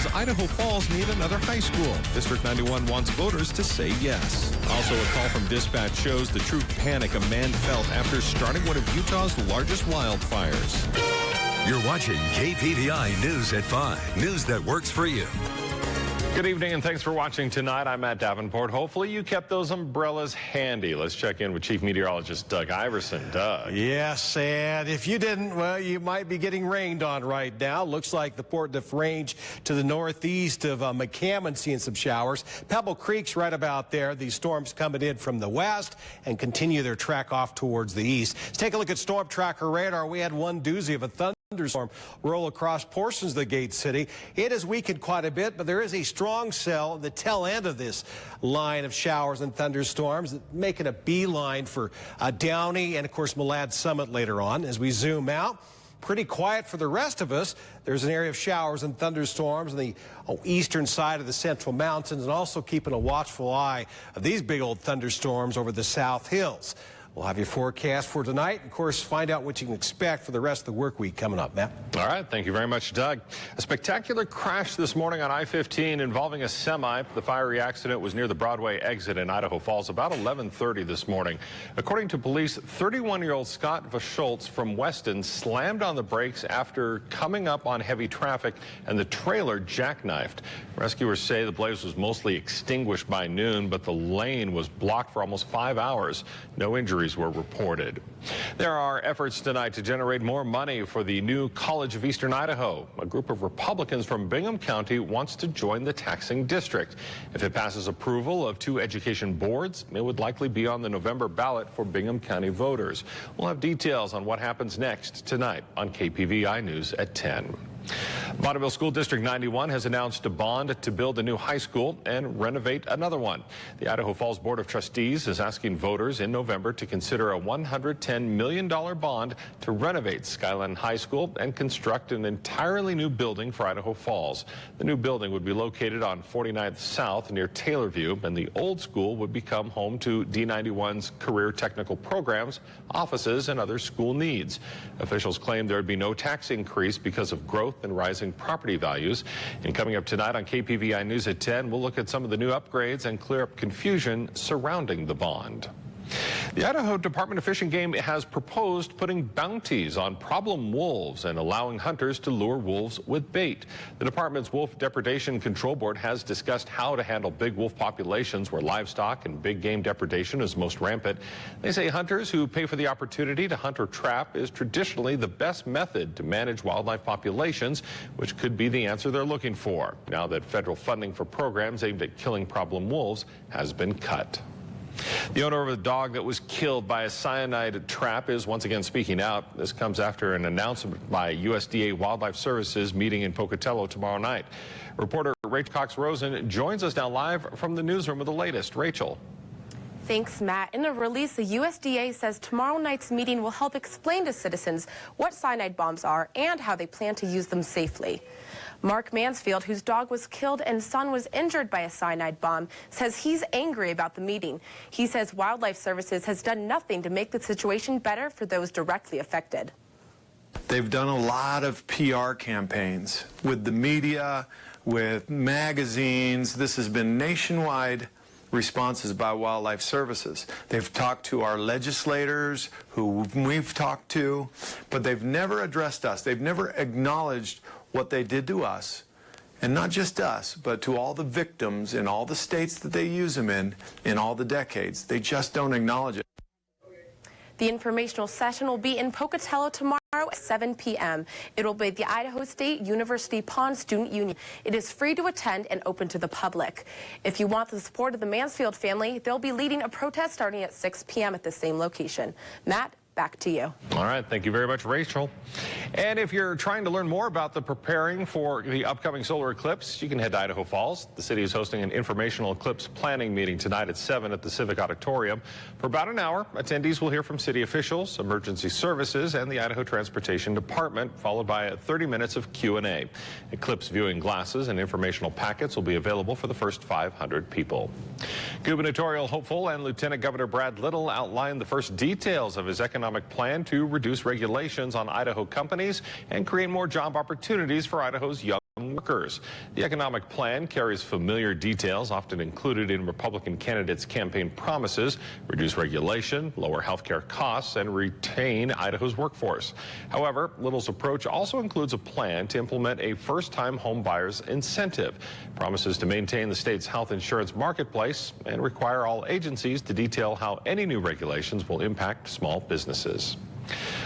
Does Idaho Falls need another high school? District 91 wants voters to say yes. Also, a call from dispatch shows the true panic a man felt after starting one of Utah's largest wildfires. You're watching KPVI News at 5. News that works for you. Good evening and thanks for watching tonight. I'm Matt Davenport. Hopefully you kept those umbrellas handy. Let's check in with Chief Meteorologist Doug Iverson. Doug. Yes, and if you didn't, well, you might be getting rained on right now. Looks like the Port Range to the northeast of McCammon seeing some showers. Pebble Creek's right about there. These storms coming in from the west and continue their track off towards the east. Let's take a look at Storm Tracker radar. We had one doozy of a thunderstorm roll across portions of the Gate City. It has weakened quite a bit, but there is a strong cell at the tail end of this line of showers and thunderstorms, making a beeline for Downey and, of course, Malad Summit later on. As we zoom out, pretty quiet for the rest of us. There's an area of showers and thunderstorms on the eastern side of the Central Mountains, and also keeping a watchful eye of these big old thunderstorms over the South Hills. We'll have your forecast for tonight. Of course, find out what you can expect for the rest of the work week coming up. Matt? All right. Thank you very much, Doug. A spectacular crash this morning on I-15 involving a semi. The fiery accident was near the Broadway exit in Idaho Falls about 11:30 this morning. According to police, 31-year-old Scott Verschultz from Weston slammed on the brakes after coming up on heavy traffic, and the trailer jackknifed. Rescuers say the blaze was mostly extinguished by noon, but the lane was blocked for almost 5 hours. No injuries were reported. There are efforts tonight to generate more money for the new College of Eastern Idaho. A group of Republicans from Bingham County wants to join the taxing district. If it passes approval of 2 education boards, it would likely be on the November ballot for Bingham County voters. We'll have details on what happens next tonight on KPVI News at 10. Bonneville School District 91 has announced a bond to build a new high school and renovate another one. The Idaho Falls Board of Trustees is asking voters in November to consider a $110 million bond to renovate Skyline High School and construct an entirely new building for Idaho Falls. The new building would be located on 49th South near Taylorview, and the old school would become home to D91's career technical programs, offices, and other school needs. Officials claim there would be no tax increase because of growth and rising property values. And coming up tonight on KPVI News at 10, we'll look at some of the new upgrades and clear up confusion surrounding the bond. The Idaho Department of Fish and Game has proposed putting bounties on problem wolves and allowing hunters to lure wolves with bait. The department's Wolf Depredation Control Board has discussed how to handle big wolf populations where livestock and big game depredation is most rampant. They say hunters who pay for the opportunity to hunt or trap is traditionally the best method to manage wildlife populations, which could be the answer they're looking for, now that federal funding for programs aimed at killing problem wolves has been cut. The owner of a dog that was killed by a cyanide trap is once again speaking out. This comes after an announcement by USDA Wildlife Services meeting in Pocatello tomorrow night. Reporter Rachel Cox-Rosen joins us now live from the newsroom with the latest. Rachel. Thanks, Matt. In a release, the USDA says tomorrow night's meeting will help explain to citizens what cyanide bombs are and how they plan to use them safely. Mark Mansfield, whose dog was killed and son was injured by a cyanide bomb, says he's angry about the meeting. He says Wildlife Services has done nothing to make the situation better for those directly affected. They've done a lot of PR campaigns with the media, with magazines. This has been nationwide responses by Wildlife Services. They've talked to our legislators, who we've talked to, but they've never addressed us. They've never acknowledged what they did to us, and not just us, but to all the victims in all the states that they use them in all the decades. They just don't acknowledge it. The informational session will be in Pocatello tomorrow at 7 p.m. It will be at the Idaho State University Pond Student Union. It is free to attend and open to the public. If you want the support of the Mansfield family, they'll be leading a protest starting at 6 p.m. at the same location. Matt, back to you. All right. Thank you very much, Rachel. And if you're trying to learn more about the preparing for the upcoming solar eclipse, you can head to Idaho Falls. The city is hosting an informational eclipse planning meeting tonight at 7 at the Civic Auditorium. For about an hour, attendees will hear from city officials, emergency services, and the Idaho Transportation Department, followed by 30 minutes of Q&A. Eclipse viewing glasses and informational packets will be available for the first 500 people. Gubernatorial hopeful and Lieutenant Governor Brad Little outlined the first details of his economic plan to reduce regulations on Idaho companies and create more job opportunities for Idaho's young workers. The economic plan carries familiar details often included in Republican candidates' campaign promises: reduce regulation, lower health care costs, and retain Idaho's workforce. However, Little's approach also includes a plan to implement a first-time home buyer's incentive, promises to maintain the state's health insurance marketplace, and require all agencies to detail how any new regulations will impact small businesses.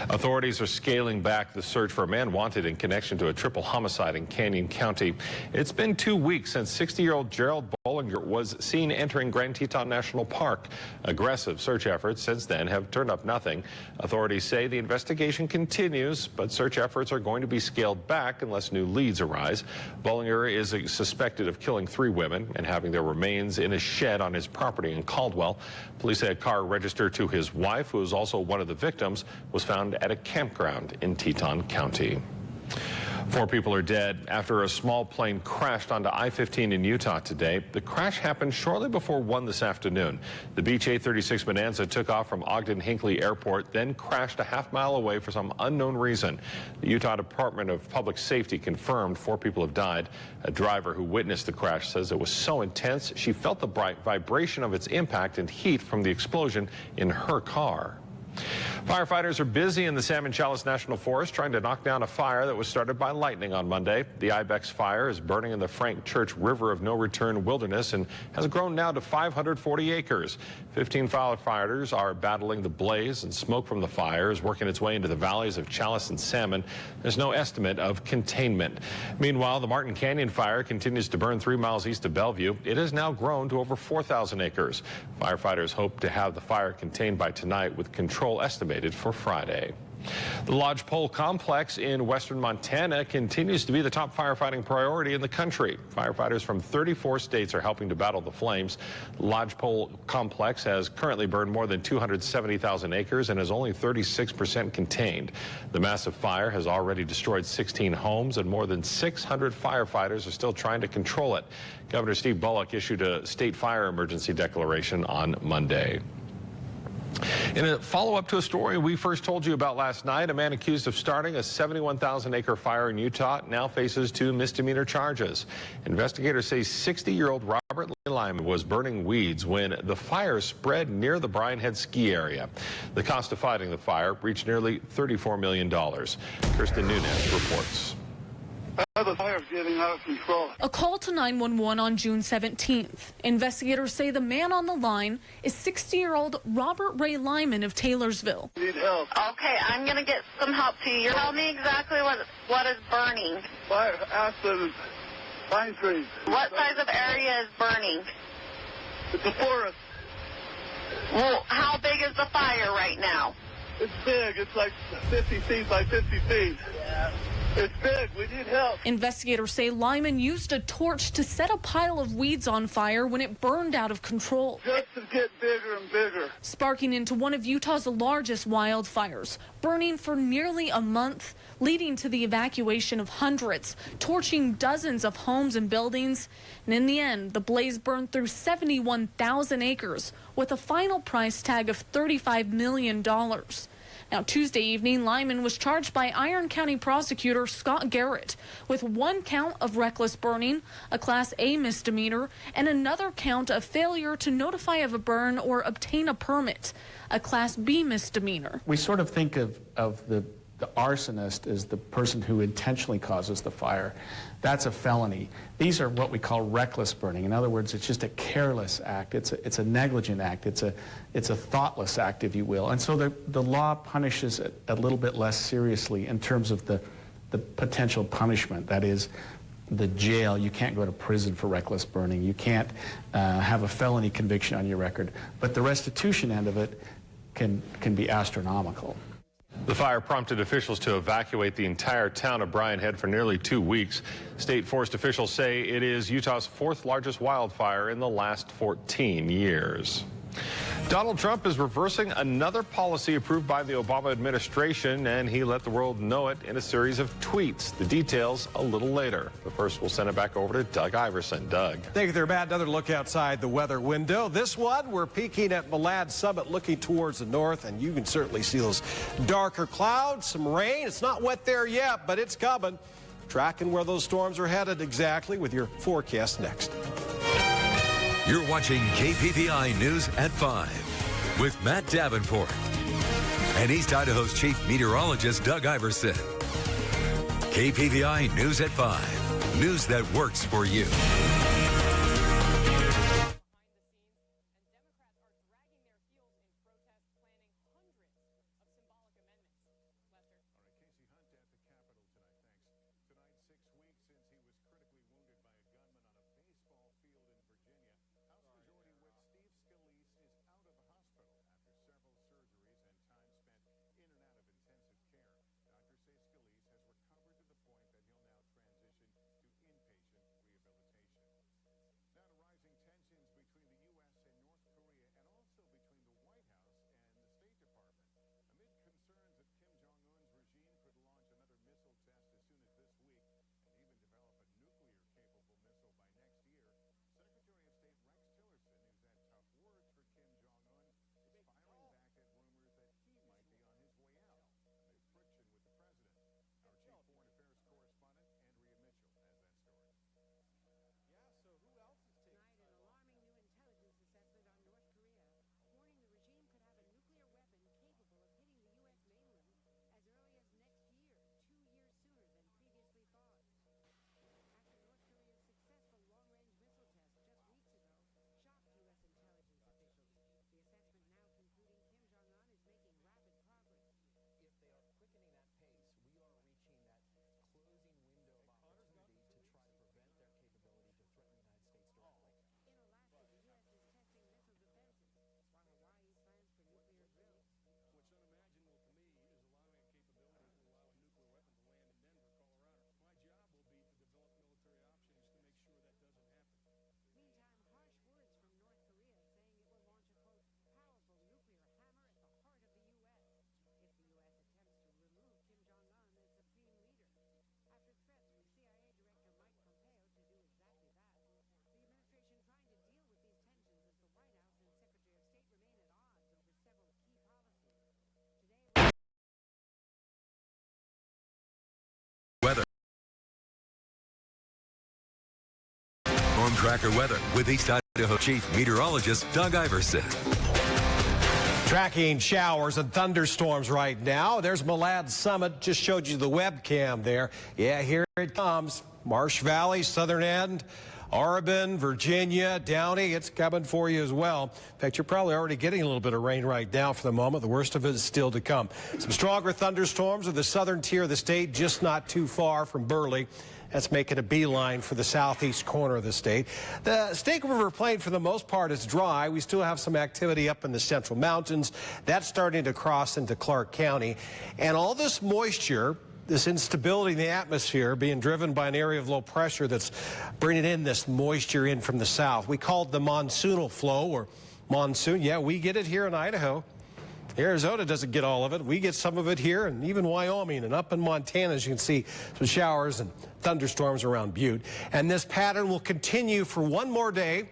Authorities are scaling back the search for a man wanted in connection to a triple homicide in Canyon County. It's been 2 weeks since 60-year-old Gerald Bollinger was seen entering Grand Teton National Park. Aggressive search efforts since then have turned up nothing. Authorities say the investigation continues, but search efforts are going to be scaled back unless new leads arise. Bollinger is suspected of killing 3 women and having their remains in a shed on his property in Caldwell. Police say a car registered to his wife, who is also one of the victims, was found at a campground in Teton County. 4 people are dead after a small plane crashed onto I-15 in Utah today. The crash happened shortly before 1 this afternoon. The Beech 836 Bonanza took off from Ogden-Hinckley Airport, then crashed a half-mile away for some unknown reason. The Utah Department of Public Safety confirmed 4 people have died. A driver who witnessed the crash says it was so intense she felt the bright vibration of its impact and heat from the explosion in her car. Firefighters are busy in the Salmon Chalice National Forest trying to knock down a fire that was started by lightning on Monday. The ibex fire is burning in the Frank Church River of No Return wilderness and has grown now to 540 acres. 15 firefighters are battling the blaze, and smoke from the fire is working its way into the valleys of Chalice and Salmon. There's no estimate of containment. Meanwhile, the Martin Canyon fire continues to burn 3 miles east of Bellevue. It has now grown to over 4,000 acres. Firefighters hope to have the fire contained by tonight, with control estimated for Friday. The Lodgepole complex in western Montana continues to be the top firefighting priority in the country. Firefighters from 34 states are helping to battle the flames. The Lodgepole complex has currently burned more than 270,000 acres and is only 36% contained. The massive fire has already destroyed 16 homes, and more than 600 firefighters are still trying to control it. Governor Steve Bullock issued a state fire emergency declaration on Monday. In a follow-up to a story we first told you about last night, a man accused of starting a 71,000-acre fire in Utah now faces 2 misdemeanor charges. Investigators say 60-year-old Robert Lyman was burning weeds when the fire spread near the Bryan Head ski area. The cost of fighting the fire reached nearly $34 million. Kirsten Nunez reports. The fire's getting out of control. A call to 911 on June 17th. Investigators say the man on the line is 60-year-old Robert Ray Lyman of Taylorsville. Need help. Okay, I'm going to get some help to you. Tell me exactly what is burning. Fire, aspen, pine trees. What size of area is burning? It's a forest. Well, how big is the fire right now? It's big. It's like 50 feet by 50 feet. Yeah. It's big. We need help. Investigators say Lyman used a torch to set a pile of weeds on fire when it burned out of control. Just to get bigger and bigger. Sparking into one of Utah's largest wildfires, burning for nearly a month, leading to the evacuation of hundreds, torching dozens of homes and buildings. And in the end, the blaze burned through 71,000 acres with a final price tag of $35 million. Now, Tuesday evening, Lyman was charged by Iron County prosecutor Scott Garrett with 1 count of reckless burning, a Class A misdemeanor, and another count of failure to notify of a burn or obtain a permit, a Class B misdemeanor. We sort of think of the arsonist as the person who intentionally causes the fire. That's a felony. These are what we call reckless burning. In other words, it's just a careless act. It's a negligent act. It's a thoughtless act, if you will. And so the law punishes it a little bit less seriously in terms of the potential punishment. That is, the jail. You can't go to prison for reckless burning. You can't have a felony conviction on your record. But the restitution end of it can be astronomical. The fire prompted officials to evacuate the entire town of Bryan Head for nearly 2 weeks. State forest officials say it is Utah's 4th largest wildfire in the last 14 years. Donald Trump is reversing another policy approved by the Obama administration, and he let the world know it in a series of tweets. The details a little later. But first, we'll send it back over to Doug Iverson. Doug. Thank you there, Matt. Another look outside the weather window. This one, we're peaking at Malad Summit, looking towards the north, and you can certainly see those darker clouds, some rain. It's not wet there yet, but it's coming. tracking where those storms are headed exactly with your forecast next. You're watching KPVI News at 5 with Matt Davenport and East Idaho's Chief Meteorologist Doug Iverson. KPVI News at 5. News that works for you. Weather. Storm Tracker weather with East Idaho Chief Meteorologist Doug Iverson. Tracking showers and thunderstorms right now. There's Malad Summit. Just showed you the webcam there. Yeah, here it comes. Marsh Valley, southern end, Audubon, Virginia, Downey. It's coming for you as well. In fact, you're probably already getting a little bit of rain right now for the moment. The worst of it is still to come. Some stronger thunderstorms of the southern tier of the state, just not too far from Burley. That's making a beeline for the southeast corner of the state. The Snake River Plain, for the most part, is dry. We still have some activity up in the central mountains. That's starting to cross into Clark County. And all this moisture, this instability in the atmosphere being driven by an area of low pressure that's bringing in this moisture in from the south. We call it the monsoonal flow or monsoon. Yeah, we get it here in Idaho. Arizona doesn't get all of it. We get some of it here, and even Wyoming and up in Montana, as you can see, some showers and thunderstorms around Butte. And this pattern will continue for one more day,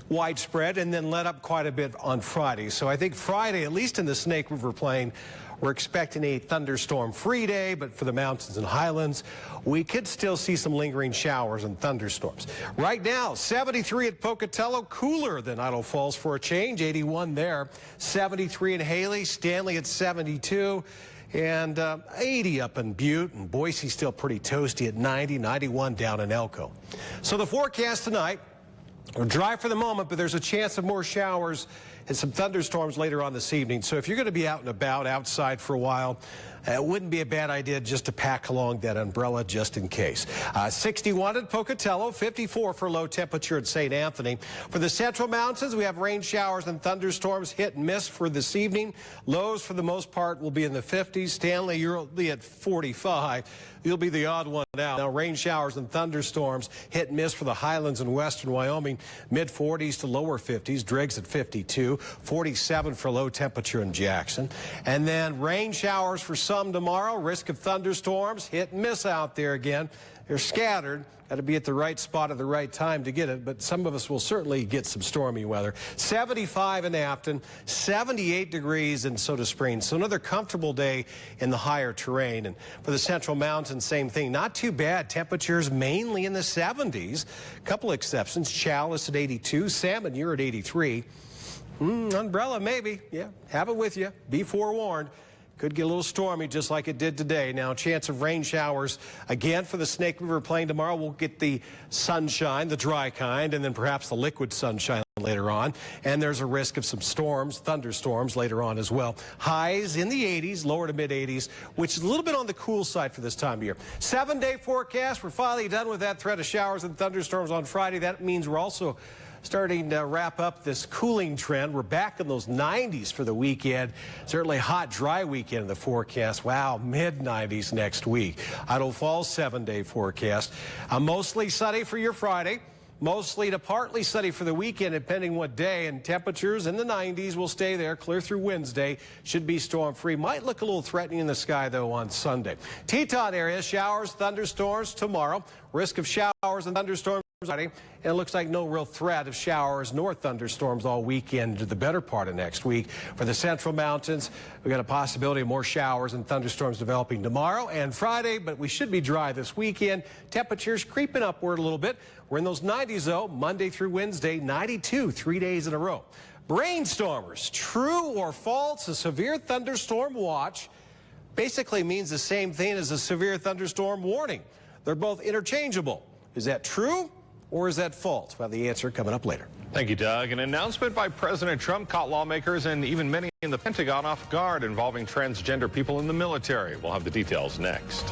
widespread, and then let up quite a bit on Friday. So I think Friday, at least in the Snake River Plain, we're expecting a thunderstorm-free day, but for the mountains and highlands, we could still see some lingering showers and thunderstorms. Right now, 73 at Pocatello, cooler than Idaho Falls for a change, 81 there. 73 in Haley, Stanley at 72, and 80 up in Butte, and Boise still pretty toasty at 90, 91 down in Elko. So the forecast tonight, we're dry for the moment, but there's a chance of more showers and some thunderstorms later on this evening. So if you're going to be out and about outside for a while, it wouldn't be a bad idea just to pack along that umbrella just in case. 61 at Pocatello, 54 for low temperature at St. Anthony. For the central mountains, we have rain showers and thunderstorms hit and miss for this evening. Lows for the most part will be in the 50s. Stanley, you'll be at 45. You'll be the odd one out. Now, rain showers and thunderstorms hit and miss for the highlands and western Wyoming. Mid-40s to lower 50s. Driggs at 52. 47 for low temperature in Jackson. And then rain showers for some tomorrow. Risk of thunderstorms. Hit and miss out there again. They're scattered. Got to be at the right spot at the right time to get it, but some of us will certainly get some stormy weather. 75 in Afton, 78 degrees in Soda Springs. So another comfortable day in the higher terrain. And for the Central Mountains, same thing. Not too bad. Temperatures mainly in the 70s. A couple exceptions. Chalice at 82. Salmon, you're at 83. Umbrella, maybe. Yeah, have it with you. Be forewarned. Could get a little stormy just like it did today. Now, chance of rain showers again for the Snake River Plain tomorrow. We'll get the sunshine, the dry kind, and then perhaps the liquid sunshine later on. And there's a risk of some storms, thunderstorms later on as well. Highs in the 80s, lower to mid 80s, which is a little bit on the cool side for this time of year. 7-day forecast. We're finally done with that threat of showers and thunderstorms on Friday. That means we're also starting to wrap up this cooling trend. We're back in those 90s for the weekend. Certainly hot, dry weekend in the forecast. Wow, mid-90s next week. Idaho Falls 7-day forecast. Mostly sunny for your Friday. Mostly to partly sunny for the weekend, depending what day, and temperatures in the 90s will stay there clear through Wednesday. Should be storm-free. Might look a little threatening in the sky, though, on Sunday. Teton area, showers, thunderstorms tomorrow. Risk of showers and thunderstorms Friday, and it looks like no real threat of showers nor thunderstorms all weekend to the better part of next week. For the Central Mountains, we got a possibility of more showers and thunderstorms developing tomorrow and Friday, but we should be dry this weekend. Temperatures creeping upward a little bit. We're in those 90s, though, Monday through Wednesday, 92, 3 days in a row. Brainstormers, true or false, a severe thunderstorm watch basically means the same thing as a severe thunderstorm warning. They're both interchangeable. Is that true? Or is that false? We'll have the answer coming up later. Thank you, Doug. An announcement by President Trump caught lawmakers and even many in the Pentagon off guard involving transgender people in the military. We'll have the details next.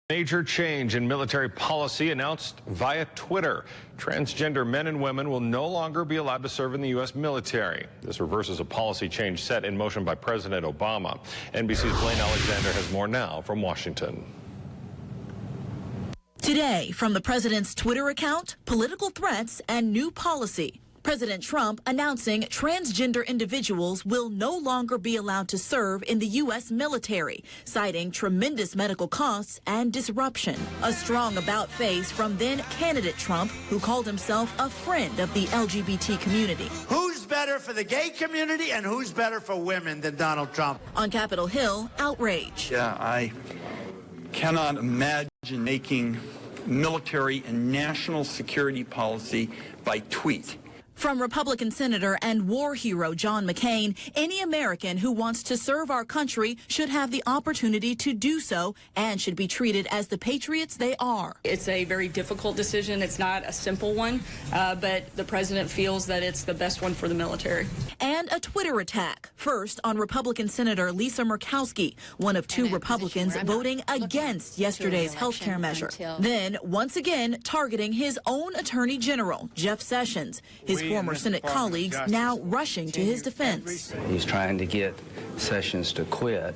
Major change in military policy announced via Twitter. Transgender men and women will no longer be allowed to serve in the U.S. military. This reverses a policy change set in motion by President Obama. NBC's Blaine Alexander has more now from Washington. Today, from the president's Twitter account, political threats and new policy. President Trump announcing transgender individuals will no longer be allowed to serve in the U.S. military, citing tremendous medical costs and disruption. A strong about face from then candidate Trump, who called himself a friend of the LGBT community. Who's better for the gay community and who's better for women than Donald Trump? On Capitol Hill, outrage. Yeah, I cannot imagine making military and national security policy by tweet. From Republican Senator and war hero John McCain, any American who wants to serve our country should have the opportunity to do so and should be treated as the patriots they are. It's a very difficult decision. It's not a simple one, but the president feels that it's the best one for the military. And a Twitter attack, first on Republican Senator Lisa Murkowski, one of two Republicans voting against yesterday's health care measure. Then, once again, targeting his own Attorney General, Jeff Sessions. His former Senate colleagues now rushing to his defense. He's trying to get Sessions to quit,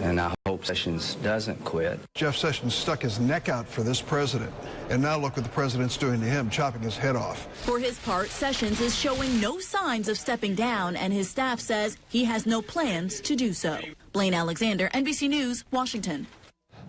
and I hope Sessions doesn't quit. Jeff Sessions stuck his neck out for this president, and now look what the president's doing to him, chopping his head off. For his part, Sessions is showing no signs of stepping down, and his staff says he has no plans to do so. Blaine Alexander, NBC News, Washington.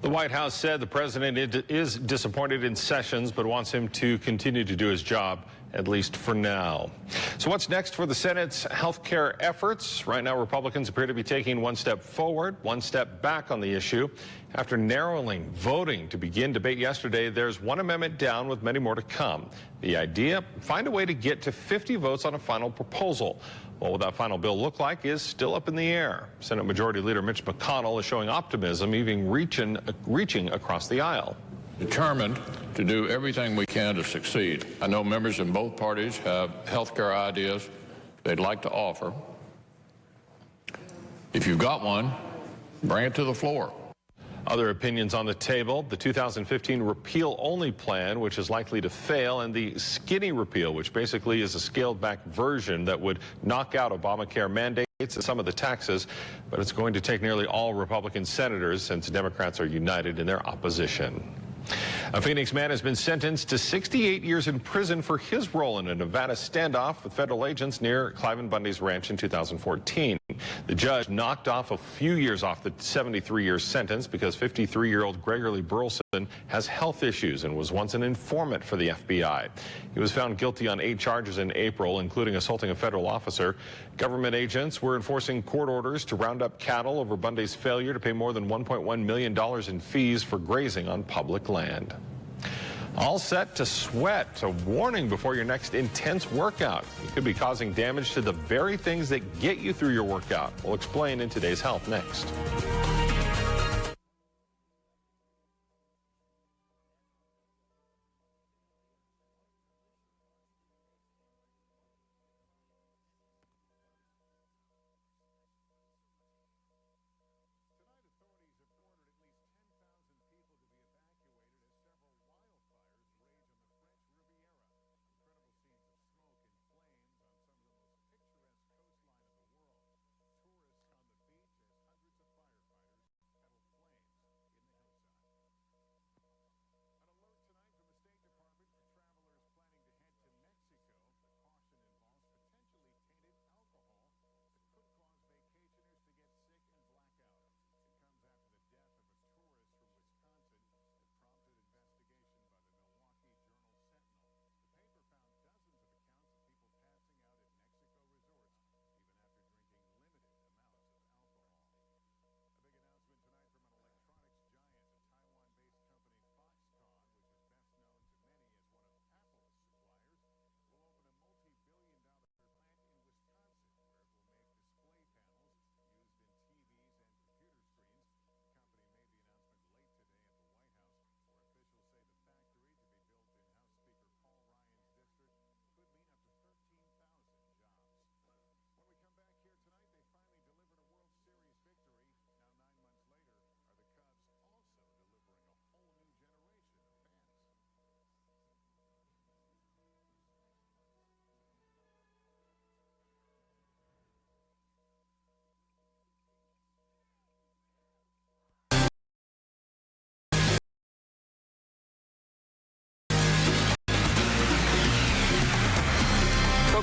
The White House said the president is disappointed in Sessions, but wants him to continue to do his job, at least for now. So what's next for the Senate's health care efforts? Right now, Republicans appear to be taking one step forward, one step back on the issue. After narrowing voting to begin debate yesterday, there's one amendment down with many more to come. The idea, find a way to get to 50 votes on a final proposal. Well, what that final bill look like is still up in the air. Senate Majority Leader Mitch McConnell is showing optimism, even reaching across the aisle. Determined to do everything we can to succeed. I know members in both parties have health care ideas they'd like to offer. If you've got one, bring it to the floor. Other opinions on the table: the 2015 repeal-only plan, which is likely to fail, and the skinny repeal, which basically is a scaled-back version that would knock out Obamacare mandates and some of the taxes, but it's going to take nearly all Republican senators since Democrats are united in their opposition. A Phoenix man has been sentenced to 68 years in prison for his role in a Nevada standoff with federal agents near Cliven Bundy's ranch in 2014. The judge knocked off a few years off the 73-year sentence because 53-year-old Gregory Burleson has health issues and was once an informant for the FBI. He was found guilty on 8 charges in April, including assaulting a federal officer. Government agents were enforcing court orders to round up cattle over Bundy's failure to pay more than $1.1 million in fees for grazing on public land. All set to sweat. A warning before your next intense workout. You could be causing damage to the very things that get you through your workout. We'll explain in today's Health next.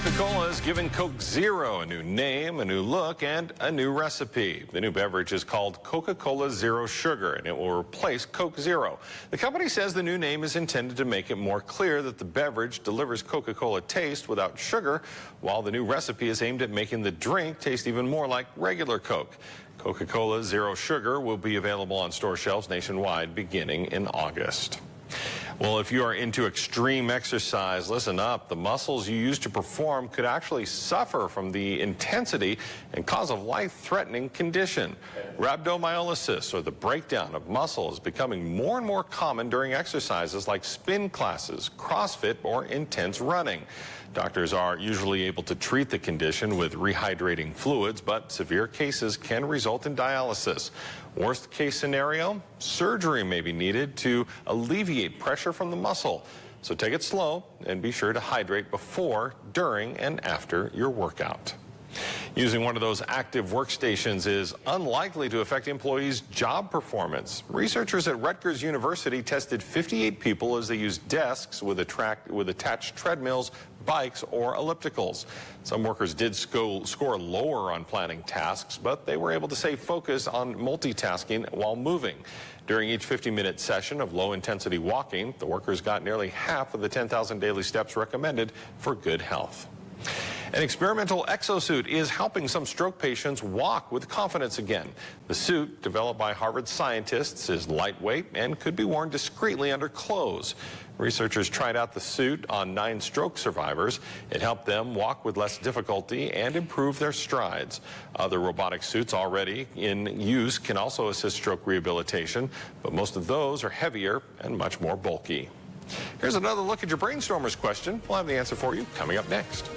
Coca-Cola is giving Coke Zero a new name, a new look, and a new recipe. The new beverage is called Coca-Cola Zero Sugar, and it will replace Coke Zero. The company says the new name is intended to make it more clear that the beverage delivers Coca-Cola taste without sugar, while the new recipe is aimed at making the drink taste even more like regular Coke. Coca-Cola Zero Sugar will be available on store shelves nationwide beginning in August. Well, if you are into extreme exercise, listen up. The muscles you use to perform could actually suffer from the intensity and cause a life-threatening condition. Rhabdomyolysis, or the breakdown of muscle, is becoming more and more common during exercises like spin classes, CrossFit, or intense running. Doctors are usually able to treat the condition with rehydrating fluids, but severe cases can result in dialysis. Worst case scenario, surgery may be needed to alleviate pressure from the muscle. So take it slow and be sure to hydrate before, during, and after your workout. Using one of those active workstations is unlikely to affect employees' job performance. Researchers at Rutgers University tested 58 people as they used desks with attached treadmills, bikes, or ellipticals. Some workers did score lower on planning tasks, but they were able to stay focused on multitasking while moving. During each 50-minute session of low-intensity walking, the workers got nearly half of the 10,000 daily steps recommended for good health. An experimental exosuit is helping some stroke patients walk with confidence again. The suit, developed by Harvard scientists, is lightweight and could be worn discreetly under clothes. Researchers tried out the suit on 9 stroke survivors. It helped them walk with less difficulty and improve their strides. Other robotic suits already in use can also assist stroke rehabilitation, but most of those are heavier and much more bulky. Here's another look at your Brainstormers question. We'll have the answer for you coming up next.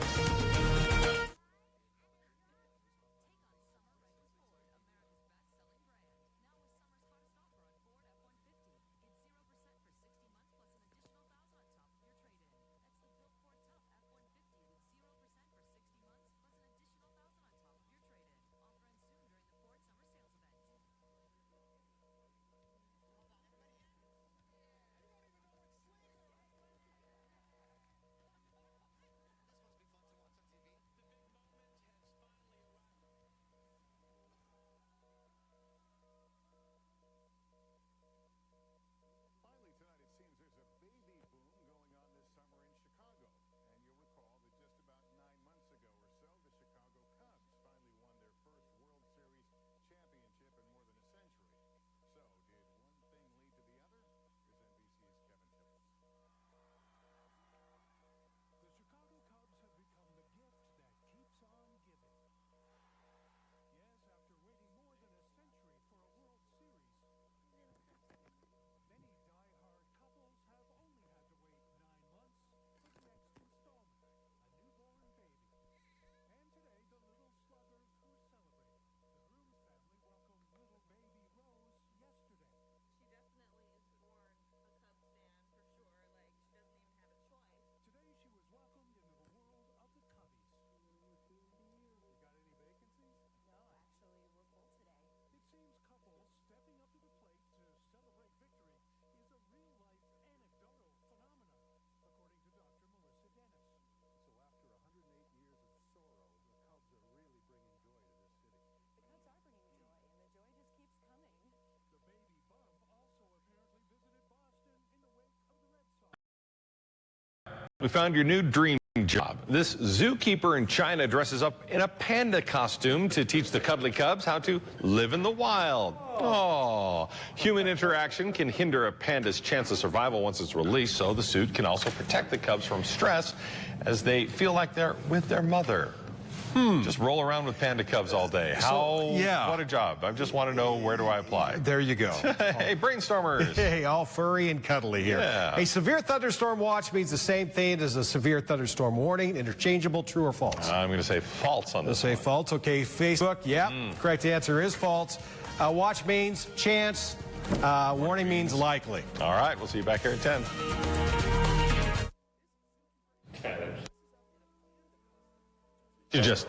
We found your new dream job. This zookeeper in China dresses up in a panda costume to teach the cuddly cubs how to live in the wild. Oh, human interaction can hinder a panda's chance of survival once it's released, so the suit can also protect the cubs from stress as they feel like they're with their mother. Just roll around with panda cubs all day. What a job. I just want to know, where do I apply? There you go. Hey, Brainstormers. Hey, all furry and cuddly here. Yeah. A severe thunderstorm watch means the same thing as a severe thunderstorm warning. Interchangeable, true or false? I'm going to say false on this. Say false. Okay, Facebook. Yeah, correct answer is false. Watch means chance. Warning means likely. All right, we'll see you back here at 10. You just...